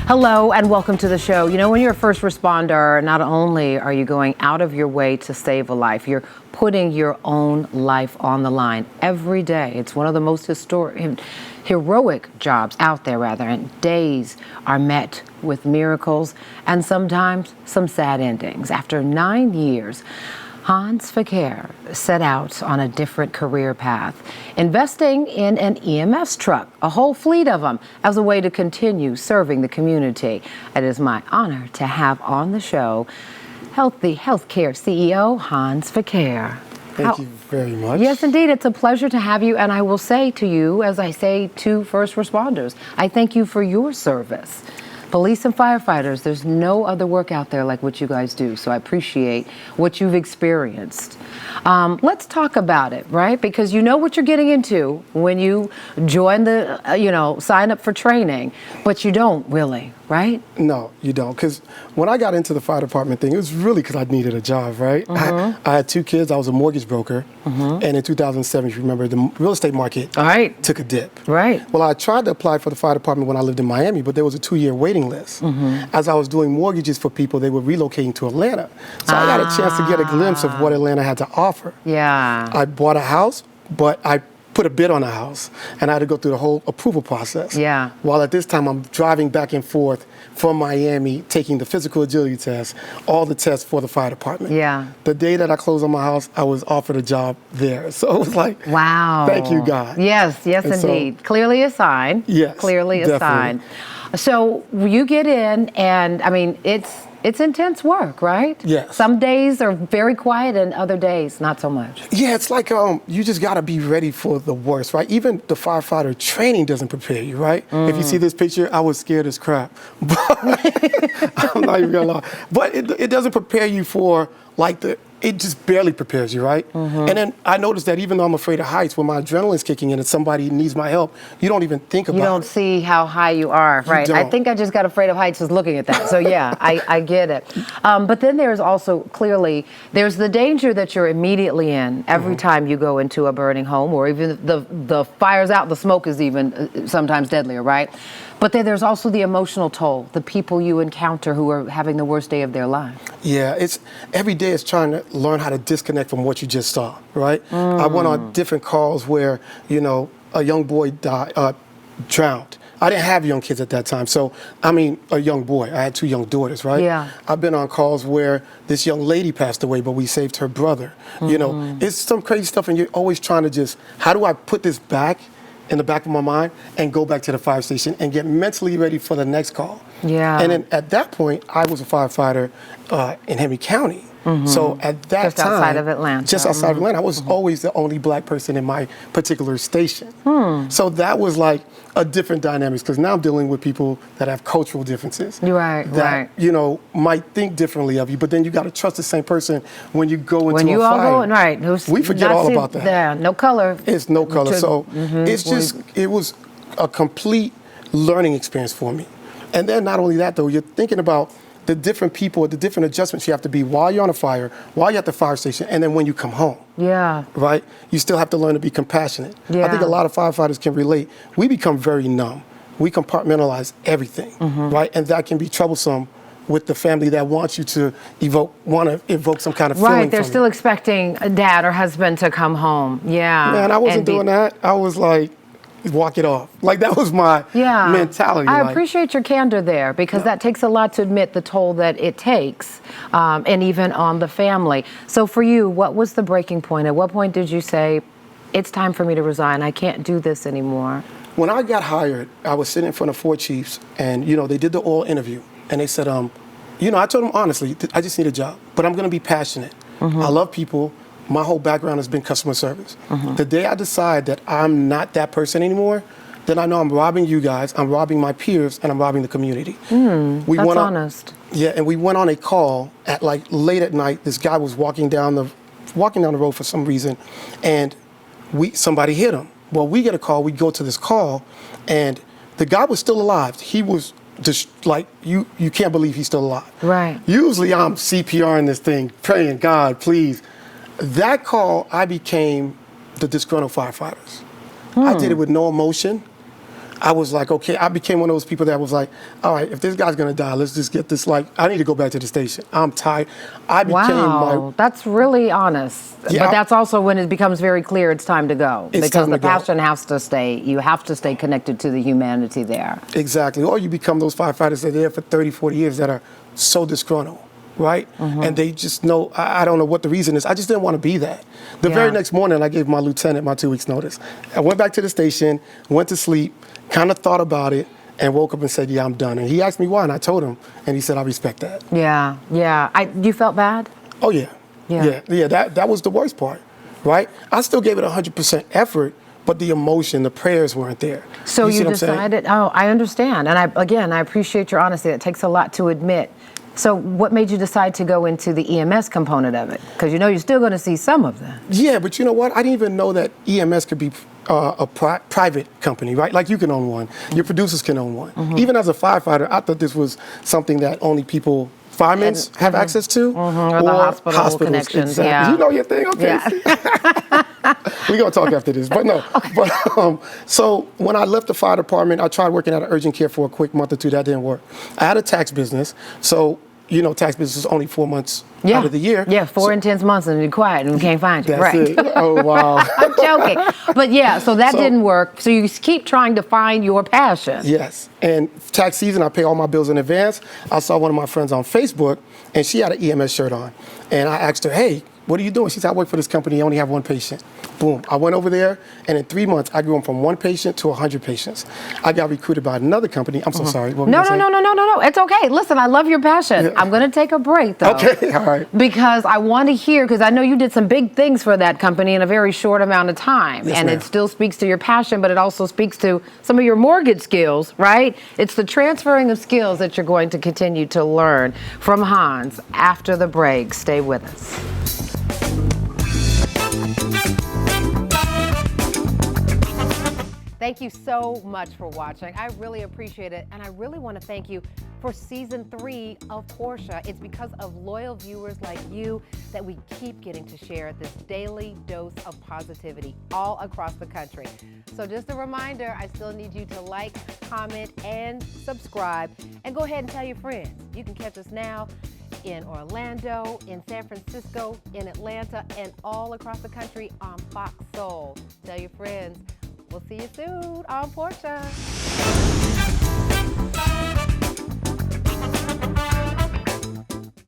Hello and welcome to the show. You know, when you're a first responder, not only are you going out of your way to save a life, you're putting your own life on the line every day. It's one of the most heroic jobs out there, and days are met with miracles and sometimes some sad endings. After 9 years, Hanz Fequiere set out on a different career path, investing in an EMS truck, a whole fleet of them, as a way to continue serving the community. It is my honor to have on the show Healthcare CEO Hanz Fequiere. Thank you very much. Yes, indeed. It's a pleasure to have you. And I will say to you, as I say to first responders, I thank you for your service. Police and firefighters, there's no other work out there like what you guys do. So I appreciate what you've experienced. Let's talk about it, right? Because you know what you're getting into when you join the, sign up for training, but you don't really, right? No, you don't. Because when I got into the fire department thing, it was really because I needed a job, right? I had 2 kids. I was a mortgage broker. And in 2007, if you remember, the real estate market took a dip. Right. Well, I tried to apply for the fire department when I lived in Miami, but there was a 2-year waiting list. As I was doing mortgages for people, they were relocating to Atlanta. So I got a chance to get a glimpse of what Atlanta had to offer. Yeah. I bought a house, but I put a bid on a house, and I had to go through the whole approval process. Yeah. While at this time, I'm driving back and forth from Miami, taking the physical agility test, all the tests for the fire department. Yeah. The day that I closed on my house, I was offered a job there. So it was like, wow. Thank you, God. Yes, and indeed. Clearly a sign. Yes, clearly a definitely. sign. So you get in, and I mean, it's intense work, right? Yes. Some days are very quiet, and other days not so much. Yeah, it's like you just got to be ready for the worst, right? Even the firefighter training doesn't prepare you, right? If you see this picture, I was scared as crap. But I'm not even gonna lie. But it doesn't prepare you for it just barely prepares you, right? And then I noticed that even though I'm afraid of heights, when my adrenaline's kicking in and somebody needs my help, you don't even think about it. You don't see how high you are, right? I think I just got afraid of heights just looking at that. So yeah, I get it. But then there's also clearly, there's the danger that you're immediately in every time you go into a burning home, or even the fire's out, the smoke is even sometimes deadlier, right? But then there's also the emotional toll, the people you encounter who are having the worst day of their life. Yeah, every day is trying to learn how to disconnect from what you just saw, right? I went on different calls where, a young boy drowned. I didn't have young kids at that time. So, a young boy. I had 2 young daughters, right? Yeah. I've been on calls where this young lady passed away, but we saved her brother. It's some crazy stuff, and you're always trying to how do I put this back in the back of my mind and go back to the fire station and get mentally ready for the next call. Yeah. And then at that point, I was a firefighter in Henry County. So at that just time, outside of Atlanta. Just outside of Atlanta, I was always the only black person in my particular station. So that was like a different dynamics, because now I'm dealing with people that have cultural differences. Right, that, might think differently of you, but then you got to trust the same person when you go into when you a all fire. go, right. We forget all about that. Yeah, no color. It's no color. So it was a complete learning experience for me. And then not only that, though, you're thinking about the different people, the different adjustments you have to be while you're on a fire, while you're at the fire station, and then when you come home. Yeah. Right? You still have to learn to be compassionate. Yeah. I think a lot of firefighters can relate. We become very numb. We compartmentalize everything, right? And that can be troublesome with the family that wants you to evoke some kind of feeling. Right, they're still expecting a dad or husband to come home. Yeah. Man, I wasn't doing that. I was like, walk it off. Like, that was my mentality. I appreciate your candor there, because that takes a lot to admit the toll that it takes, and even on the family. So for you, what was the breaking point? At what point did you say, it's time for me to resign, I can't do this anymore? When I got hired, I was sitting in front of 4 chiefs, and, they did the oral interview, and they said, I told them honestly, I just need a job, but I'm going to be passionate. I love people. My whole background has been customer service. The day I decide that I'm not that person anymore, then I know I'm robbing you guys, I'm robbing my peers, and I'm robbing the community. That's honest. Yeah, and we went on a call at late at night. This guy was walking down the road for some reason, and somebody hit him. Well, we get a call, we go to this call, and the guy was still alive. He was just you can't believe he's still alive. Right. Usually I'm CPRing this thing, praying, God, please. That call, I became the disgruntled firefighters. I did it with no emotion. I was like, okay, I became one of those people that was like, all right, if this guy's gonna die, let's just get this, like, I need to go back to the station. I'm tired. I became Wow, that's really honest. Yeah, But that's also when it becomes very clear it's time to go. It's Because time the to go. passion has to stay, you have to stay connected to the humanity there. Exactly. Or you become those firefighters that are there for 30, 40 years that are so disgruntled, right? And they just know, I don't know what the reason is. I just didn't want to be that. The very next morning, I gave my lieutenant my 2 weeks notice. I went back to the station, went to sleep, kind of thought about it, and woke up and said, yeah, I'm done. And he asked me why, and I told him, and he said, I respect that. Yeah, yeah. You felt bad? Oh, yeah. Yeah. Yeah, that was the worst part, right? I still gave it 100% effort, but the emotion, the prayers weren't there. So see you what I'm saying? decided, oh, I understand. And I appreciate your honesty. It takes a lot to admit. So what made you decide to go into the EMS component of it? Because you know you're still going to see some of them. Yeah, but you know what? I didn't even know that EMS could be a private company, right? Like you can own one. Your producers can own one. Even as a firefighter, I thought this was something that only firemen have access to. Or the hospital hospitals. connections, Exactly. yeah. You know your thing, okay? Yeah. We're going to talk after this, but no. But so when I left the fire department, I tried working at an urgent care for a quick month or two. That didn't work. I had a tax business, so you know, tax business is only 4 months out of the year. Yeah, 4 intense months and you're quiet and we can't find you. That's Right. it. Oh, wow. I'm joking. But yeah, so that So- didn't work. So you keep trying to find your passion. Yes. And tax season, I pay all my bills in advance. I saw one of my friends on Facebook, and she had an EMS shirt on. And I asked her, hey, what are you doing? She said, I work for this company. I only have one patient. Boom. I went over there, and in 3 months, I grew from 1 patient to 100 patients. I got recruited by another company. I'm so sorry. What were you No. gonna say? It's okay. Listen, I love your passion. Yeah. I'm going to take a break, though. Okay, all right. Because I want to hear, because I know you did some big things for that company in a very short amount of time. Yes, and ma'am. it still speaks to your passion, but it also speaks to some of your mortgage skills, right? It's the transferring of skills that you're going to continue to learn from Hanz after the break. Stay with us. Thank you so much for watching. I really appreciate it. And I really want to thank you for season 3 of Portia. It's because of loyal viewers like you that we keep getting to share this daily dose of positivity all across the country. So just a reminder, I still need you to like, comment, and subscribe. And go ahead and tell your friends. You can catch us now in Orlando, in San Francisco, in Atlanta, and all across the country on Fox Soul. Tell your friends. We'll see you soon on Portia.